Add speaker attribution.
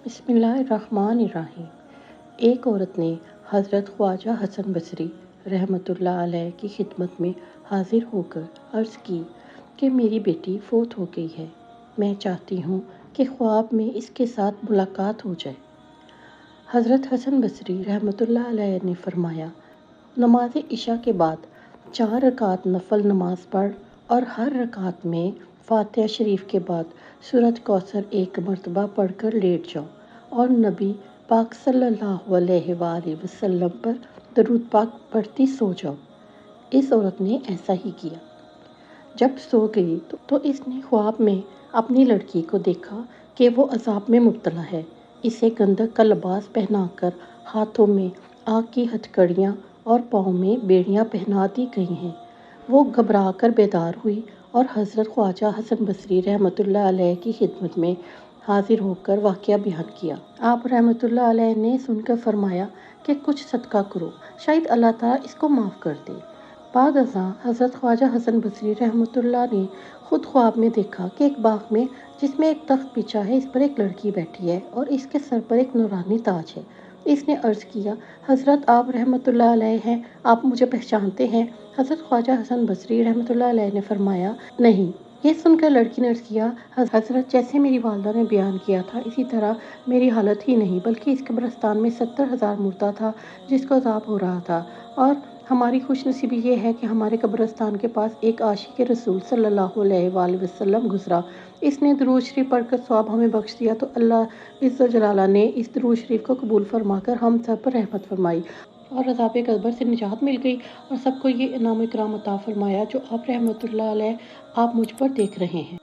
Speaker 1: بسم اللہ الرحمن الرحیم۔ ایک عورت نے حضرت خواجہ حسن بصری رحمۃ اللہ علیہ کی خدمت میں حاضر ہو کر عرض کی کہ میری بیٹی فوت ہو گئی ہے، میں چاہتی ہوں کہ خواب میں اس کے ساتھ ملاقات ہو جائے۔ حضرت حسن بصری رحمۃ اللہ علیہ نے فرمایا، نماز عشاء کے بعد 4 رکعت نفل نماز پڑھ اور ہر رکعت میں فاتحہ شریف کے بعد سورۃ کوثر 1 مرتبہ پڑھ کر لیٹ جاؤ اور نبی پاک صلی اللہ علیہ وآلہ وسلم پر درود پاک پڑھتی سو جاؤ۔ اس عورت نے ایسا ہی کیا۔ جب سو گئی تو اس نے خواب میں اپنی لڑکی کو دیکھا کہ وہ عذاب میں مبتلا ہے۔ اسے گندھک کا لباس پہنا کر ہاتھوں میں آگ کی ہتھکڑیاں اور پاؤں میں بیڑیاں پہنا دی گئی ہیں۔ وہ گھبرا کر بیدار ہوئی اور حضرت خواجہ حسن بصری رحمۃ اللہ علیہ کی خدمت میں حاضر ہو کر واقعہ بیان کیا۔ آپ رحمۃ اللہ علیہ نے سن کر فرمایا کہ کچھ صدقہ کرو، شاید اللہ تعالیٰ اس کو معاف کر دے۔ بعد ازاں حضرت خواجہ حسن بصری رحمۃ اللہ نے خود خواب میں دیکھا کہ ایک باغ میں جس میں ایک تخت بچھا ہے، اس پر ایک لڑکی بیٹھی ہے اور اس کے سر پر ایک نورانی تاج ہے۔ اس نے عرض کیا، حضرت آپ رحمۃ اللہ علیہ ہیں، آپ مجھے پہچانتے ہیں؟ حضرت خواجہ حسن بصری رحمۃ اللہ علیہ نے فرمایا، نہیں۔ یہ سن کر لڑکی نے عرض کیا، حضرت جیسے میری والدہ نے بیان کیا تھا اسی طرح میری حالت ہی نہیں بلکہ اس قبرستان میں 70,000 مردہ تھا جس کو عذاب ہو رہا تھا، اور ہماری خوش نصیبی یہ ہے کہ ہمارے قبرستان کے پاس ایک عاشق رسول صلی اللہ علیہ وآلہ وسلم گزرا، اس نے درود شریف پڑھ کر ثواب ہمیں بخش دیا، تو اللہ عز و جلالہ نے اس درود شریف کو قبول فرما کر ہم سب پر رحمت فرمائی اور عذاب قبر سے نجات مل گئی، اور سب کو یہ انعام و اکرام عطا فرمایا جو آپ رحمۃ اللہ علیہ آپ مجھ پر دیکھ رہے ہیں۔